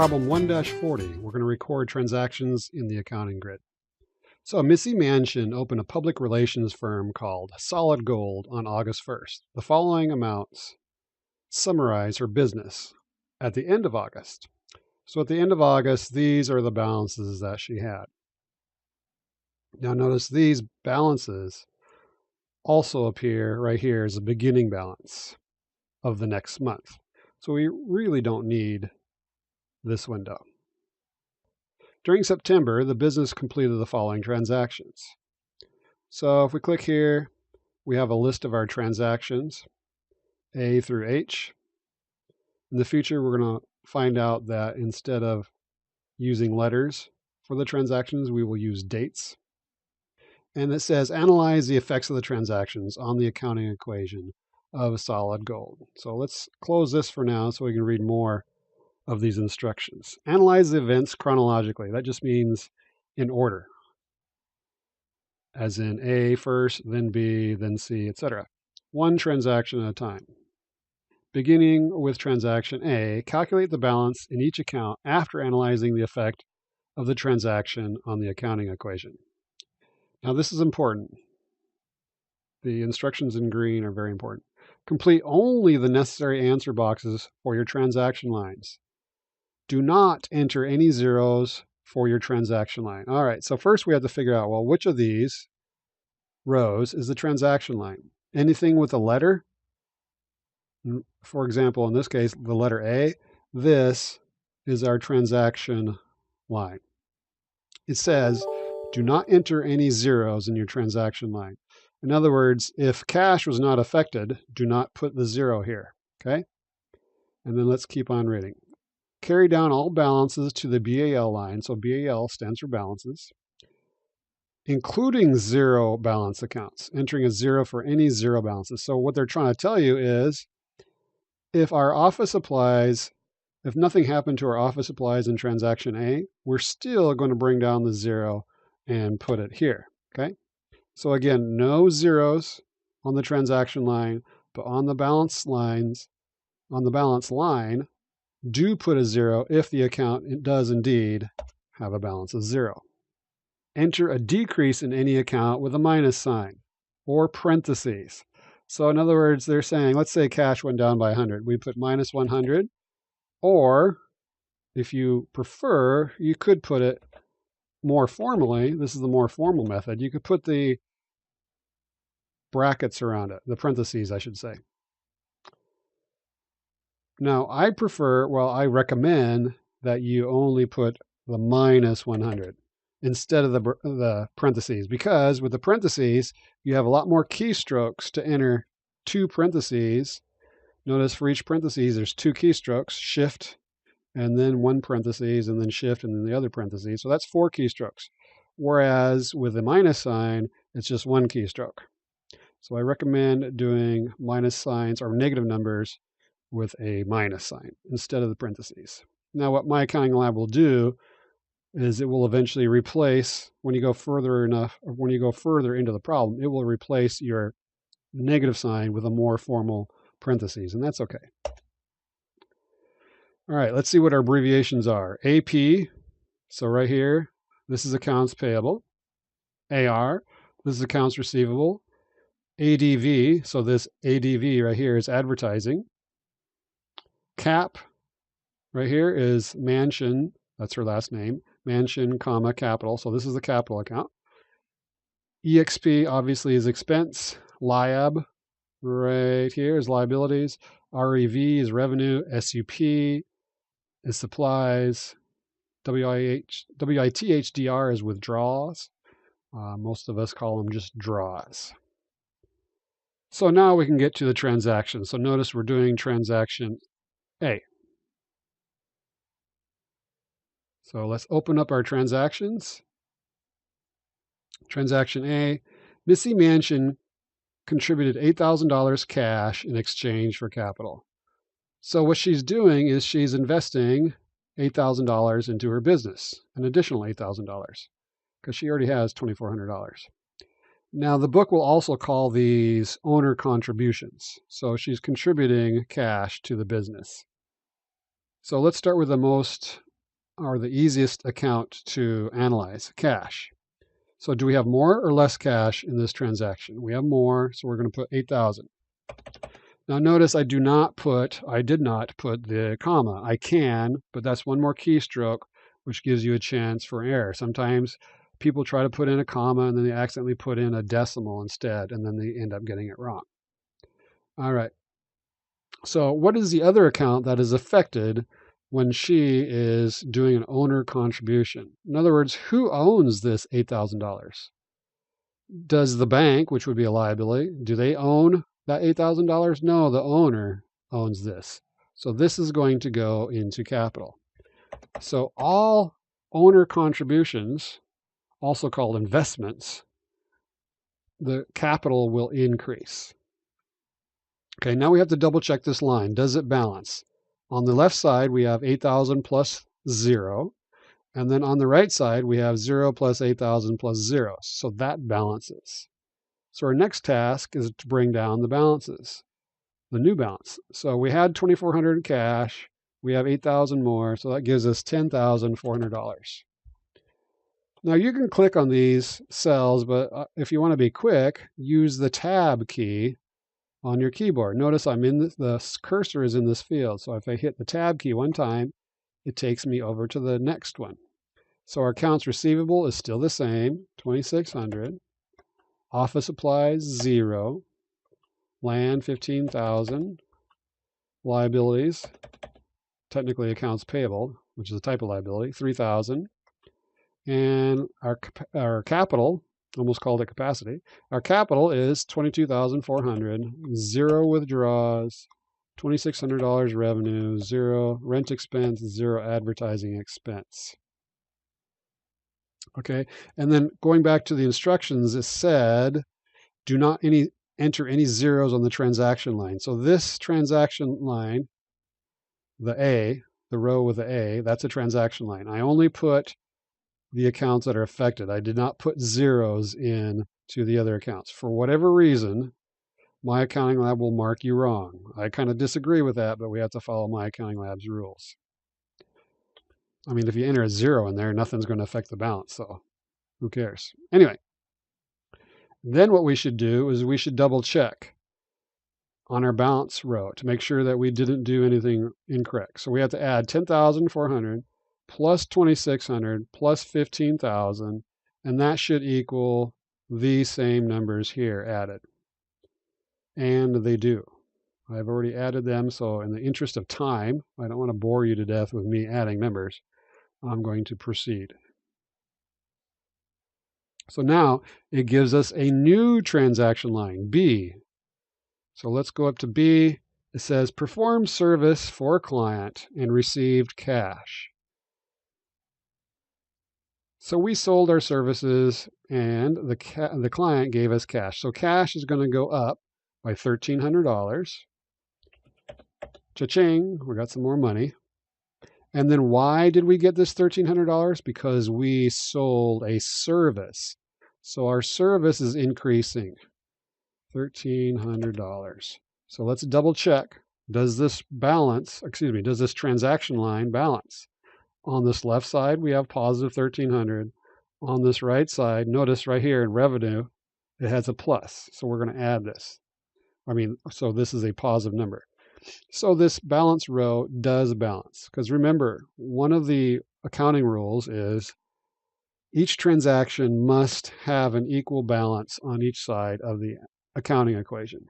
Problem 1-40, we're going to record transactions in the accounting grid. So Missy Mansion opened a public relations firm called Solid Gold on August 1st. The following amounts summarize her business at the end of August. So at the end of August, these are the balances that she had. Now notice these balances also appear right here as a beginning balance of the next month. So we really don't need this window. During September, the business completed the following transactions. So if we click here, we have a list of our transactions, A through H. In the future, we're going to find out that instead of using letters for the transactions, we will use dates. And it says, analyze the effects of the transactions on the accounting equation of Solid Gold. So let's close this for now so we can read more of these instructions. Analyze the events chronologically. That just means in order, as in A first, then B, then C, etc. One transaction at a time. Beginning with transaction A, calculate the balance in each account after analyzing the effect of the transaction on the accounting equation. Now this is important. The instructions in green are very important. Complete only the necessary answer boxes for your transaction lines. Do not enter any zeros for your transaction line. All right, so first we have to figure out, well, which of these rows is the transaction line? Anything with a letter? For example, in this case, the letter A, this is our transaction line. It says, do not enter any zeros in your transaction line. In other words, if cash was not affected, do not put the zero here, okay? And then let's keep on reading. Carry down all balances to the BAL line. So BAL stands for balances, including zero balance accounts, entering a zero for any zero balances. So what they're trying to tell you is if our office supplies, if nothing happened to our office supplies in transaction A, we're still going to bring down the zero and put it here, okay? So again, no zeros on the transaction line, but on the balance lines, on the balance line, do put a zero if the account does indeed have a balance of zero. Enter a decrease in any account with a minus sign or parentheses. So in other words, they're saying, let's say cash went down by 100. We put minus 100, or if you prefer, you could put it more formally. This is the more formal method. You could put the brackets around it, the parentheses, I should say. Now, I recommend that you only put the minus 100 instead of the parentheses, because with the parentheses, you have a lot more keystrokes to enter two parentheses. Notice for each parentheses, there's two keystrokes, shift, and then one parentheses, and then shift, and then the other parentheses. So that's 4 keystrokes. Whereas with the minus sign, it's just 1 keystroke. So I recommend doing minus signs or negative numbers with a minus sign instead of the parentheses. Now what My Accounting Lab will do is it will eventually replace, when you go further into the problem, it will replace your negative sign with a more formal parentheses, and that's okay. All right, let's see what our abbreviations are. AP, so right here, this is accounts payable. AR, this is accounts receivable. ADV, so this ADV right here is advertising. CAP, right here is Mansion, that's her last name, Mansion, comma, capital, so this is the capital account. EXP obviously is expense. LIAB, right here is liabilities. REV is revenue. SUP is supplies. WITHDR is withdrawals. Most of us call them just draws. So now we can get to the transaction. So notice we're doing transaction A. So let's open up our transactions. Transaction A, Missy Mansion contributed $8,000 cash in exchange for capital. So what she's doing is she's investing $8,000 into her business, an additional $8,000, because she already has $2,400. Now the book will also call these owner contributions. So she's contributing cash to the business. So let's start with the most are the easiest account to analyze, cash. So do we have more or less cash in this transaction? We have more, so we're going to put 8,000. Now notice I did not put the comma. I can, but that's one more keystroke, which gives you a chance for error. Sometimes people try to put in a comma and then they accidentally put in a decimal instead, and then they end up getting it wrong. All right. So what is the other account that is affected when she is doing an owner contribution? In other words, who owns this $8,000? Does the bank, which would be a liability, do they own that $8,000? No, the owner owns this. So this is going to go into capital. So all owner contributions, also called investments, the capital will increase. Okay, now we have to double check this line. Does it balance? On the left side, we have 8,000 plus 0. And then on the right side, we have 0 plus 8,000 plus 0. So that balances. So our next task is to bring down the balances, the new balance. So we had 2,400 in cash. We have 8,000 more. So that gives us $10,400. Now you can click on these cells, but if you want to be quick, use the tab key on your keyboard. Notice I'm in the cursor is in this field. So if I hit the tab key one time, it takes me over to the next one. So our accounts receivable is still the same, 2,600. Office supplies, 0. Land, 15,000. Liabilities, technically accounts payable, which is a type of liability, 3,000. And our capital, almost called it capacity, our capital is 22,400. 0 withdrawals, $2,600 revenue, 0 rent expense, 0 advertising expense. Okay, and then going back to the instructions, it said, do not enter any zeros on the transaction line. So this transaction line, the row with the A, that's a transaction line. I only put the accounts that are affected. I did not put zeros in to the other accounts. For whatever reason, my accounting lab will mark you wrong. I kind of disagree with that, but we have to follow my accounting lab's rules. I mean, if you enter a 0 in there, nothing's going to affect the balance, so who cares? Anyway, then what we should do is we should double check on our balance row to make sure that we didn't do anything incorrect. So we have to add 10,400 plus 2,600 plus 15,000, and that should equal these same numbers here added. And they do. I've already added them, so in the interest of time, I don't want to bore you to death with me adding numbers. I'm going to proceed. So now it gives us a new transaction line, B. So let's go up to B. It says perform service for client and received cash. So we sold our services and the client gave us cash. So cash is going to go up by $1,300. Cha-ching, we got some more money. And then why did we get this $1,300? Because we sold a service. So our service is increasing, $1,300. So let's double check. Does this transaction line balance? On this left side, we have positive 1,300. On this right side, notice right here in revenue, it has a plus. So we're going to add this. So this is a positive number. So this balance row does balance. Because remember, one of the accounting rules is each transaction must have an equal balance on each side of the accounting equation.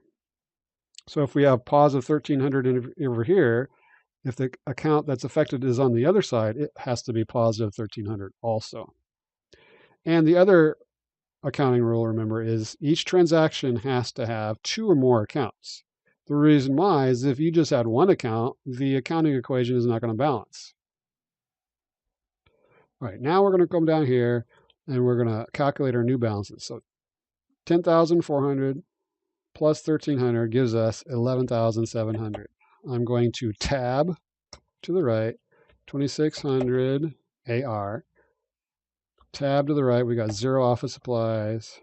So if we have positive 1,300 over here, if the account that's affected is on the other side, it has to be positive 1,300 also. And the other accounting rule, remember, is each transaction has to have 2 or more accounts. The reason why is if you just add one account, the accounting equation is not going to balance. All right, now we're going to come down here and we're going to calculate our new balances. So 10,400 plus 1,300 gives us 11,700. I'm going to tab to the right, 2,600 AR. Tab to the right, we got 0 office supplies.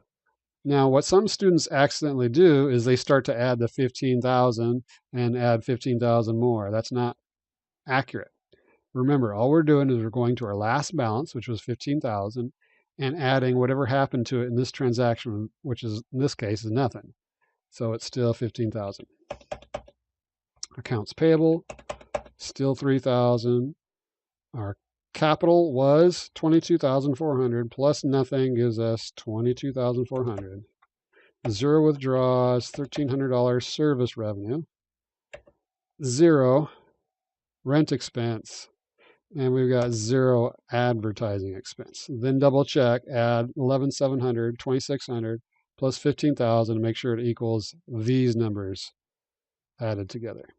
Now, what some students accidentally do is they start to add the 15,000 and add 15,000 more. That's not accurate. Remember, all we're doing is we're going to our last balance, which was 15,000, and adding whatever happened to it in this transaction, which is in this case is nothing. So it's still 15,000. Accounts payable, still 3,000. Our capital was 22,400 plus nothing gives us 22,400. Zero withdrawals, $1,300 service revenue. Zero rent expense. And we've got zero advertising expense. Then double check, add 11,700, 2,600 plus 15,000 to make sure it equals these numbers added together.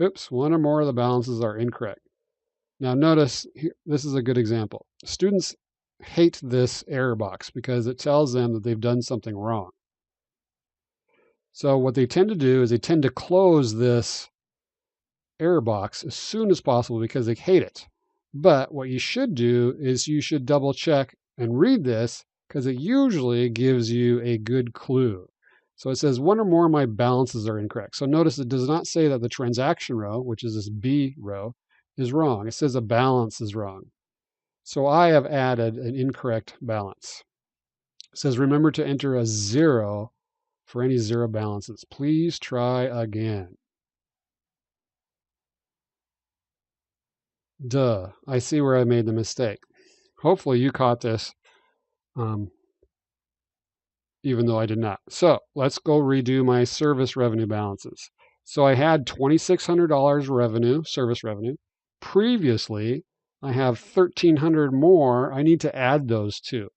Oops, one or more of the balances are incorrect. Now notice, this is a good example. Students hate this error box because it tells them that they've done something wrong. So what they tend to do is they tend to close this error box as soon as possible because they hate it. But what you should do is you should double check and read this because it usually gives you a good clue. So it says one or more of my balances are incorrect. So notice it does not say that the transaction row, which is this B row, is wrong. It says a balance is wrong. So I have added an incorrect balance. It says remember to enter a 0 for any zero balances. Please try again. Duh, I see where I made the mistake. Hopefully you caught this, even though I did not. So let's go redo my service revenue balances. So I had $2,600 revenue, service revenue. Previously, I have $1,300 more. I need to add those two.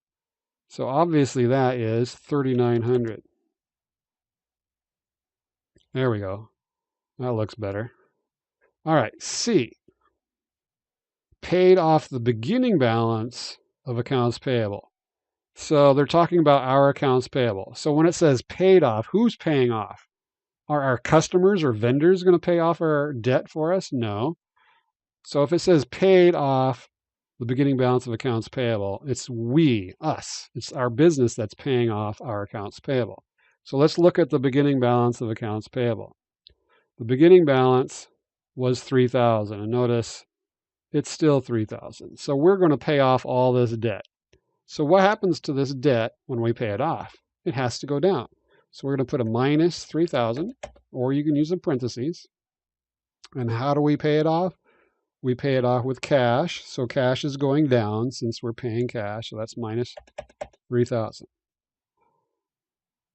So obviously that is $3,900. There we go. That looks better. All right, C. Paid off the beginning balance of accounts payable. So they're talking about our accounts payable. So when it says paid off, who's paying off? Are our customers or vendors going to pay off our debt for us? No. So if it says paid off the beginning balance of accounts payable, it's we, us. It's our business that's paying off our accounts payable. So let's look at the beginning balance of accounts payable. The beginning balance was 3,000, and notice it's still 3,000. So we're going to pay off all this debt. So what happens to this debt when we pay it off? It has to go down. So we're going to put a minus 3,000, or you can use the parentheses. And how do we pay it off? We pay it off with cash. So cash is going down since we're paying cash. So that's minus 3,000.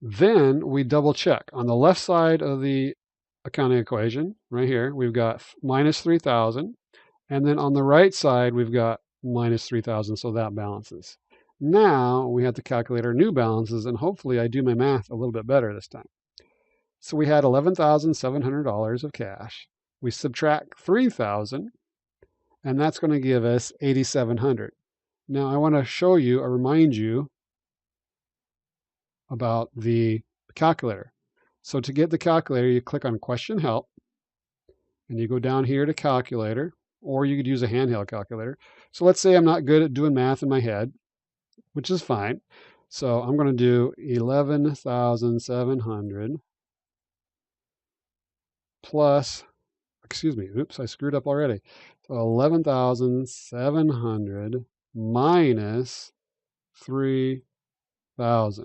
Then we double check. On the left side of the accounting equation, right here, we've got minus 3,000. And then on the right side, we've got minus 3,000. So that balances. Now we have to calculate our new balances, and hopefully I do my math a little bit better this time. So we had $11,700 of cash. We subtract 3,000, and that's going to give us 8,700. Now I want to show you or remind you about the calculator. So to get the calculator, you click on Question Help, and you go down here to Calculator, or you could use a handheld calculator. So let's say I'm not good at doing math in my head, which is fine. So I'm going to do 11,700 plus, excuse me, oops, I screwed up already. So 11,700 minus 3,000.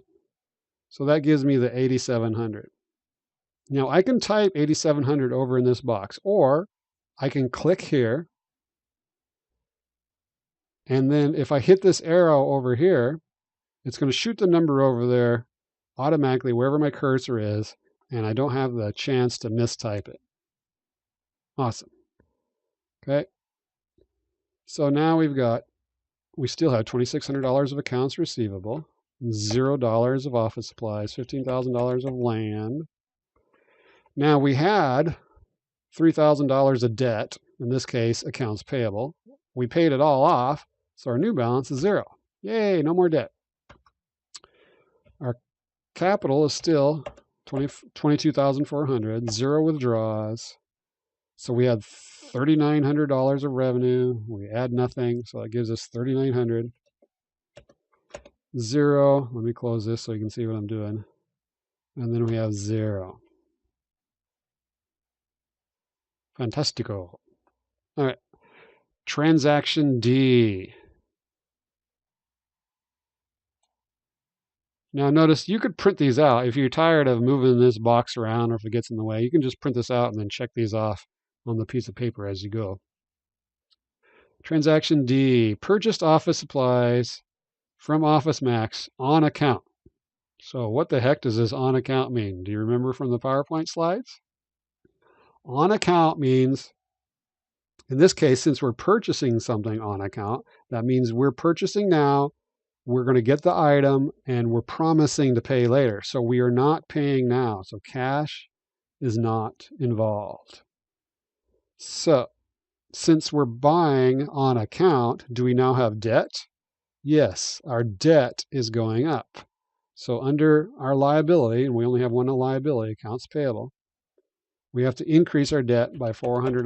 So that gives me the 8,700. Now I can type 8,700 over in this box, or I can click here. And then if I hit this arrow over here, it's going to shoot the number over there automatically wherever my cursor is, and I don't have the chance to mistype it. Awesome. Okay. So now we still have $2,600 of accounts receivable, $0 of office supplies, $15,000 of land. Now we had $3,000 of debt, in this case, accounts payable. We paid it all off, so our new balance is 0. Yay, no more debt. Our capital is still 22,400, 0 withdrawals. So we had $3,900 of revenue. We add nothing, so that gives us 3,900. 0. Let me close this so you can see what I'm doing. And then we have 0. Fantastico. All right. Transaction D. Now notice you could print these out. If you're tired of moving this box around or if it gets in the way, you can just print this out and then check these off on the piece of paper as you go. Transaction D, purchased office supplies from Office Max on account. So what the heck does this on account mean? Do you remember from the PowerPoint slides? On account means, in this case, since we're purchasing something on account, that means we're purchasing now, we're going to get the item, and we're promising to pay later. So we are not paying now. So cash is not involved. So since we're buying on account, do we now have debt? Yes, our debt is going up. So under our liability, and we only have one liability, accounts payable, we have to increase our debt by $400.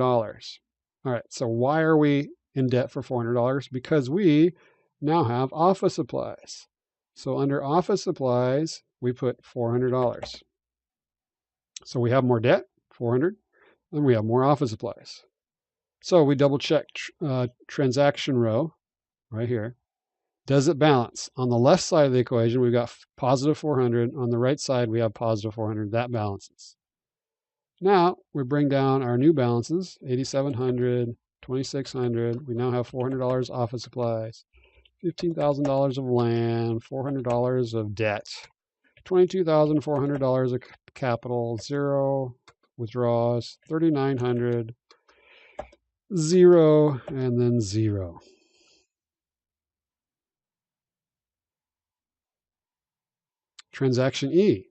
All right, so why are we in debt for $400? Because we now have office supplies. So under office supplies, we put $400. So we have more debt, 400, and we have more office supplies. So we double check transaction row right here. Does it balance? On the left side of the equation, we've got positive 400. On the right side, we have positive 400. That balances. Now we bring down our new balances, 8,700, 2,600. We now have $400 office supplies, $15,000 of land, $400 of debt, $22,400 of capital, 0 withdrawals, 3,900, 0, and then 0. Transaction E,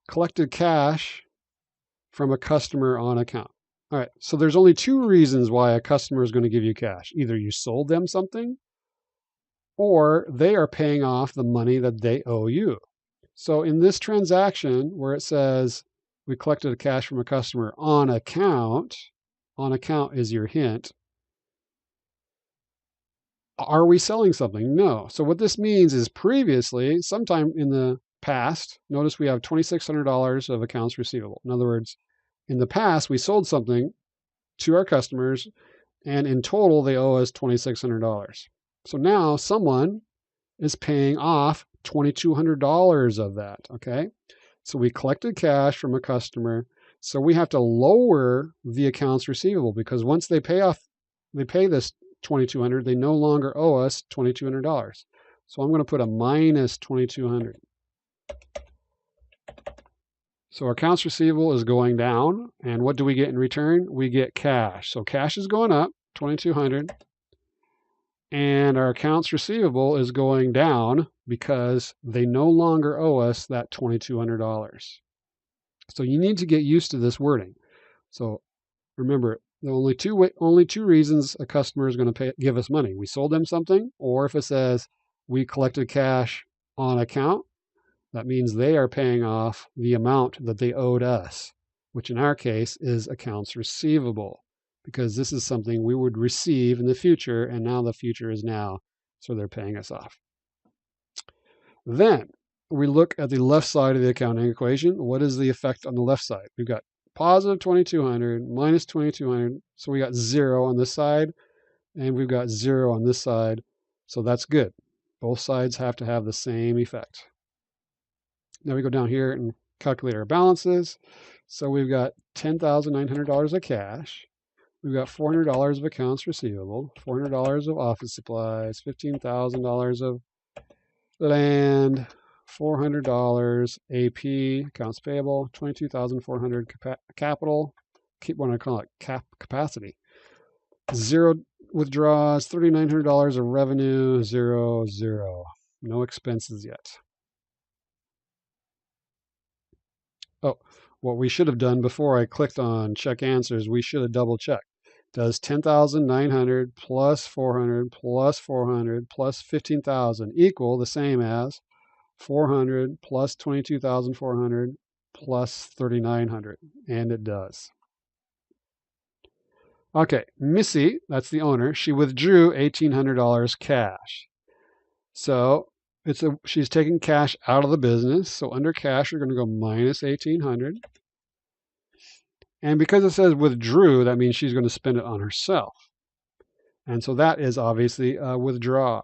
collected cash from a customer on account. All right, so there's only two reasons why a customer is going to give you cash. Either you sold them something, or they are paying off the money that they owe you. So in this transaction where it says we collected cash from a customer on account is your hint. Are we selling something? No. So what this means is previously, sometime in the past, notice we have $2,600 of accounts receivable. In other words, in the past, we sold something to our customers, and in total, they owe us $2,600. So now someone is paying off $2,200 of that, okay? So we collected cash from a customer, so we have to lower the accounts receivable because once they pay this $2,200, they no longer owe us $2,200. So I'm going to put a minus $2,200. So our accounts receivable is going down, and what do we get in return? We get cash. So cash is going up, $2,200, and our accounts receivable is going down because they no longer owe us that $2,200. So you need to get used to this wording. So remember, the only two reasons a customer is going to give us money. We sold them something, or if it says we collected cash on account, that means they are paying off the amount that they owed us, which in our case is accounts receivable, because this is something we would receive in the future, and now the future is now, so they're paying us off. Then we look at the left side of the accounting equation. What is the effect on the left side? We've got positive 2,200 minus 2,200, so we got 0 on this side, and we've got 0 on this side, so that's good. Both sides have to have the same effect. Now we go down here and calculate our balances. So we've got $10,900 of cash. We've got $400 of accounts receivable, $400 of office supplies, $15,000 of land, $400 AP, accounts payable, $22,400 capital. Keep what I call it capacity. 0 withdrawals, $3,900 of revenue, 0, 0. No expenses yet. Oh, what we should have done before I clicked on check answers, we should have double checked. Does 10,900 plus 400 plus 400 plus 15,000 equal the same as 400 plus 22,400 plus 3,900? And it does. Okay, Missy, that's the owner, she withdrew $1,800 cash. So she's taking cash out of the business. So under cash, you're going to go minus 1,800. And because it says withdrew, that means she's going to spend it on herself. And so that is obviously a withdraw.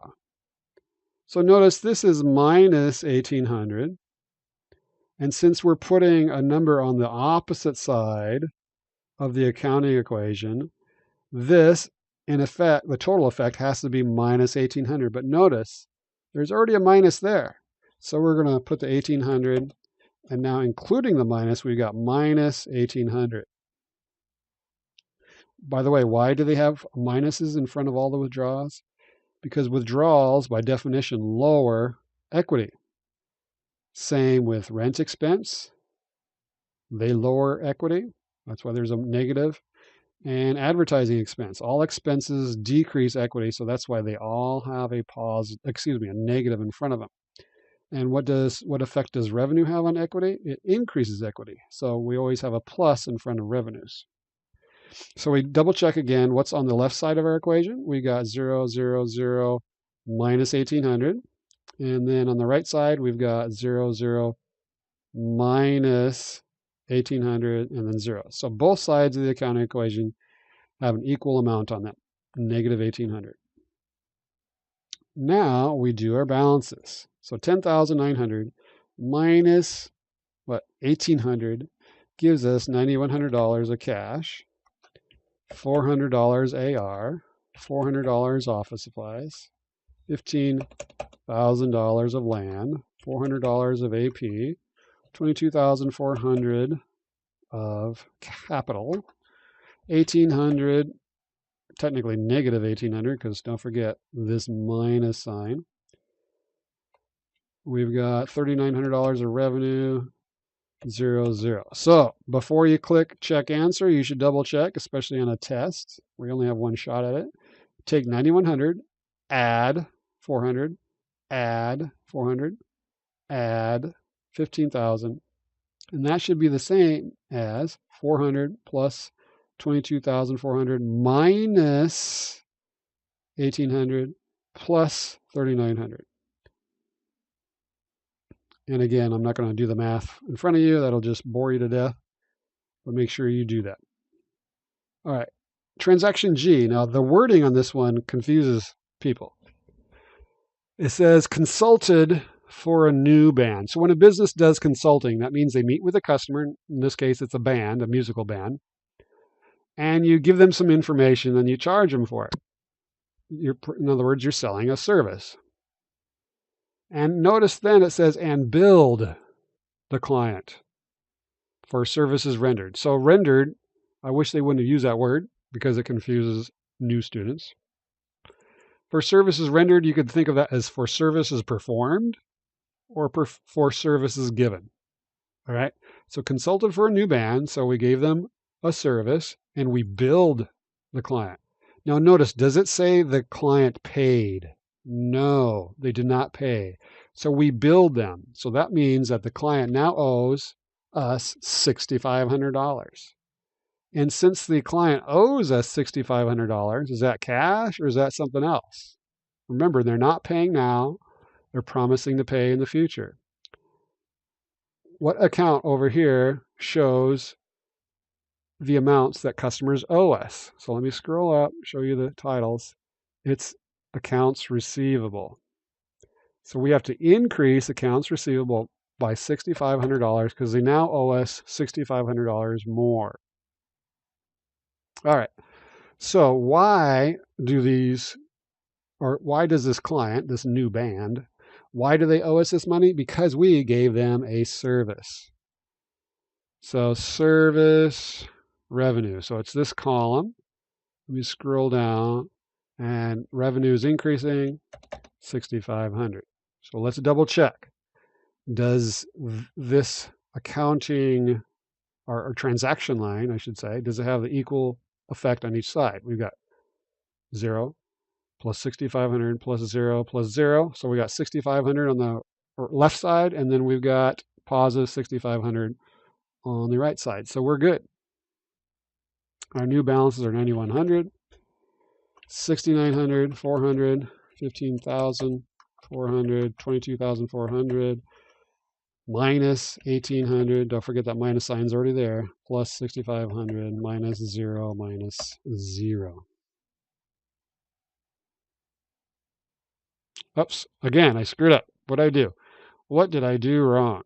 So notice this is minus 1800. And since we're putting a number on the opposite side of the accounting equation, this, in effect, the total effect has to be minus 1800. But notice there's already a minus there. So we're going to put the 1800, and now including the minus, we got minus 1800. By the way, why do they have minuses in front of all the withdrawals? Because withdrawals, by definition, lower equity. Same with rent expense. They lower equity. That's why there's a negative. And advertising expense. All expenses decrease equity, so that's why they all have a negative in front of them. And what effect does revenue have on equity? It increases equity. So we always have a plus in front of revenues. So we double check again what's on the left side of our equation. We got 0, 0, 0, minus 1800. And then on the right side, we've got 0, 0, minus 1800, and then 0. So both sides of the accounting equation have an equal amount on that, negative 1800. Now we do our balances. So 10,900 minus 1800 gives us $9,100 of cash, $400 AR, $400 office supplies, $15,000 of land, $400 of AP, $22,400 of capital, 1,800, technically negative 1,800, because don't forget this minus sign. We've got $3,900 of revenue, 0, 0. So before you click check answer, you should double check, especially on a test. We only have one shot at it. Take 9,100, add 400, add 400, add 15,000. And that should be the same as 400 plus 22,400 minus 1,800 plus 3,900. And again, I'm not going to do the math in front of you. That'll just bore you to death. But make sure you do that. All right. Transaction G. Now, the wording on this one confuses people. It says consulted for a new band. So when a business does consulting, that means they meet with a customer. In this case, it's a band, a musical band. And you give them some information and you charge them for it. In other words, you're selling a service. And notice then it says, and billed the client for services rendered. So rendered, I wish they wouldn't have used that word because it confuses new students. For services rendered, you could think of that as for services performed or for services given. All right. So consulted for a new band. So we gave them a service and we billed the client. Now notice, does it say the client paid? No, they did not pay. So we billed them. So that means that the client now owes us $6,500. And since the client owes us $6,500, is that cash or is that something else? Remember, they're not paying now. They're promising to pay in the future. What account over here shows the amounts that customers owe us? So let me scroll up, show you the titles. It's accounts receivable. So we have to increase accounts receivable by $6,500 because they now owe us $6,500 more. All right. So why does this client, this new band, why do they owe us this money? Because we gave them a service. So service revenue. So it's this column. Let me scroll down and revenue is increasing 6,500. So let's double check. Does this accounting or transaction line, I should say, does it have the equal effect on each side? We've got 0 plus 6,500 plus 0 plus 0. So we got 6,500 on the left side, and then we've got positive 6,500 on the right side. So we're good. Our new balances are 9,100, 6,900, 400, 15,400, 22,400, minus 1,800. Don't forget that minus sign's already there. Plus 6,500, minus 0, minus 0. Oops, again, I screwed up. What did I do? What did I do wrong?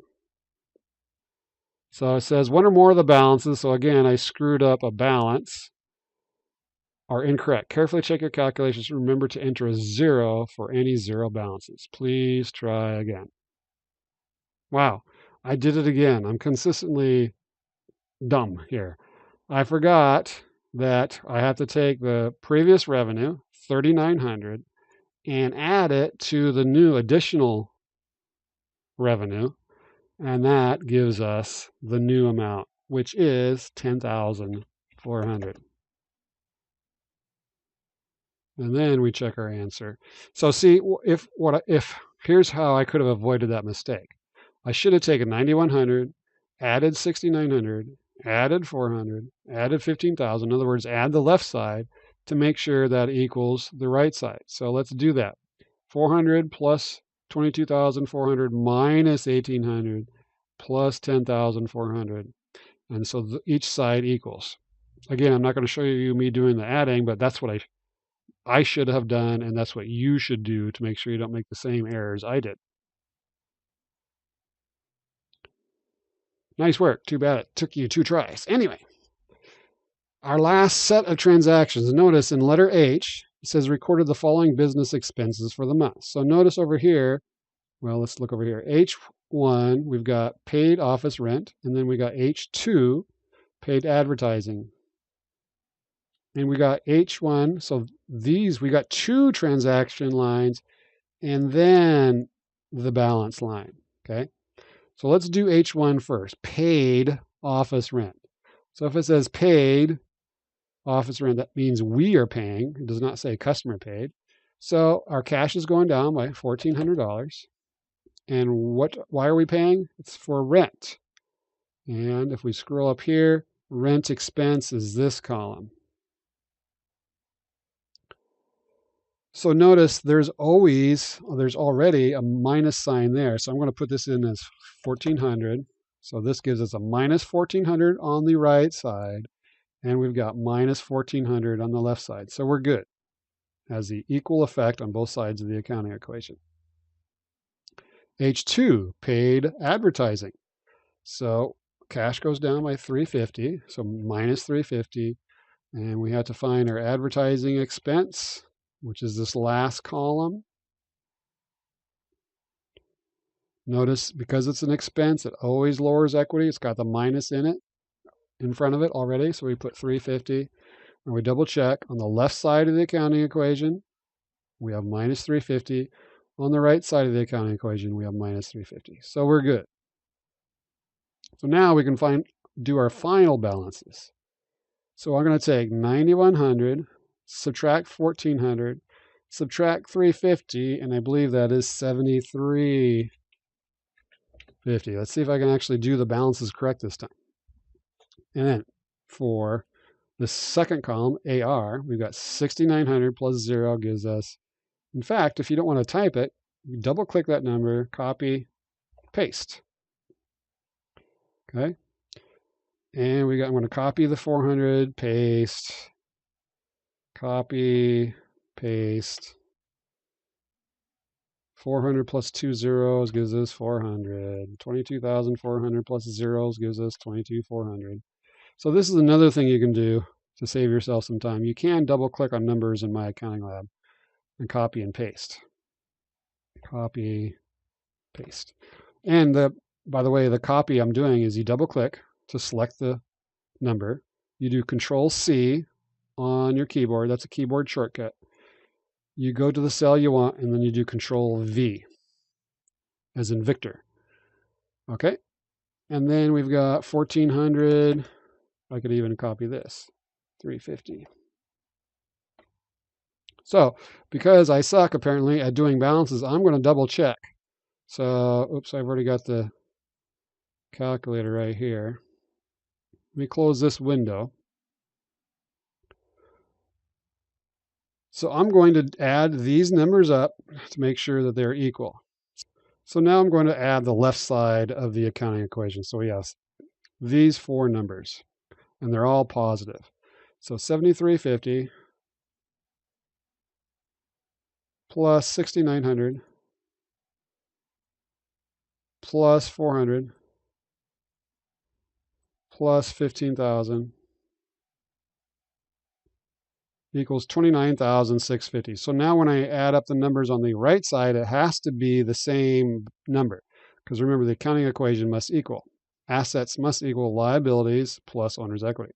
So it says one or more of the balances. So again, I screwed up a balance are incorrect. Carefully check your calculations. Remember to enter a 0 for any 0 balances. Please try again. Wow, I did it again. I'm consistently dumb here. I forgot that I have to take the previous revenue, 3,900, and add it to the new additional revenue, and that gives us the new amount, which is 10,400. And then we check our answer. So see, if here's how I could have avoided that mistake. I should have taken 9,100, added 6,900, added 400, added 15,000. In other words, add the left side to make sure that equals the right side. So let's do that. 400 plus 22,400 minus 1,800 plus 10,400. And so each side equals. Again, I'm not going to show you me doing the adding, but that's what I should have done, and that's what you should do to make sure you don't make the same errors I did. Nice work. Too bad it took you 2 tries. Anyway, our last set of transactions. Notice in letter H, it says recorded the following business expenses for the month. So notice over here, well, let's look over here. H1, we've got paid office rent, and then we got H2, paid advertising. And we got H1, so these, we got 2 transaction lines, and then the balance line, okay? So let's do H1 first, paid office rent. So if it says paid office rent, that means we are paying. It does not say customer paid. So our cash is going down by $1,400. And why are we paying? It's for rent. And if we scroll up here, rent expense is this column. So notice there's already a minus sign there. So I'm going to put this in as 1,400. So this gives us a minus 1,400 on the right side, and we've got minus 1,400 on the left side. So we're good. Has the equal effect on both sides of the accounting equation. H2, paid advertising. So cash goes down by 350, so minus 350, and we have to find our advertising expense, which is this last column. Notice because it's an expense, it always lowers equity. It's got the minus in front of it already. So we put 350 and we double check on the left side of the accounting equation. We have minus 350. On the right side of the accounting equation, we have minus 350. So we're good. So now we can do our final balances. So I'm going to take 9,100, subtract 1,400, subtract 350, and I believe that is 73.50. Let's see if I can actually do the balances correct this time. And then for the second column, AR, we've got 6,900 plus 0 gives us, in fact, if you don't want to type it, you double click that number, copy, paste. Okay. And I'm going to copy the 400, paste, copy, paste. 400 plus 2 zeros gives us 400. 22,400 plus zeros gives us 22,400. So this is another thing you can do to save yourself some time. You can double click on numbers in My Accounting Lab and copy and paste. Copy, paste. And by the way, the copy I'm doing is you double click to select the number. You do Control C on your keyboard. That's a keyboard shortcut. You go to the cell you want, and then you do Control V, as in Victor. Okay? And then we've got 1,400. I could even copy this, 350. So because I suck apparently at doing balances, I'm going to double check. So, oops, I've already got the calculator right here. Let me close this window. So I'm going to add these numbers up to make sure that they're equal. So now I'm going to add the left side of the accounting equation. So yes, these 4 numbers, and they're all positive. So 73.50 plus 6,900 plus 400 plus 15,000 equals 29,650. So now when I add up the numbers on the right side, it has to be the same number. Because remember, the accounting equation must equal. Assets must equal liabilities plus owner's equity.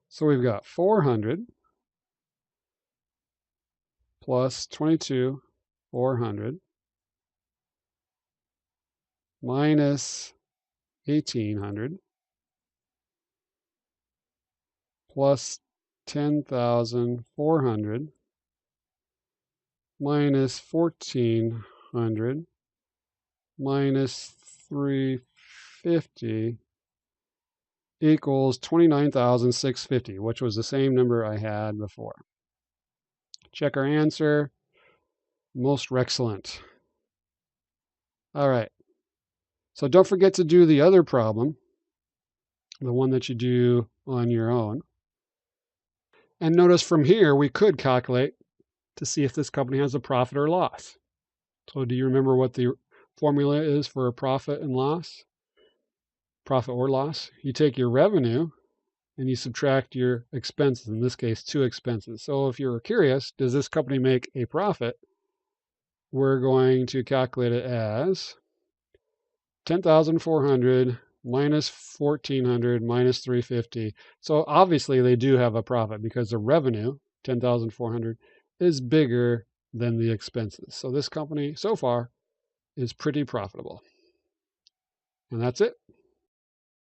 So we've got 400 plus 22,400 minus 1,800 plus 10,400 minus 1,400 minus 350 equals 29,650, which was the same number I had before. Check our answer. Most excellent. All right. So don't forget to do the other problem, the one that you do on your own. And notice from here, we could calculate to see if this company has a profit or loss. So do you remember what the formula is for a profit and loss? Profit or loss? You take your revenue and you subtract your expenses, in this case, 2 expenses. So if you're curious, does this company make a profit? We're going to calculate it as 10,400 minus 1,400 minus 350. So obviously they do have a profit because the revenue, 10,400, is bigger than the expenses. So this company so far is pretty profitable. And that's it.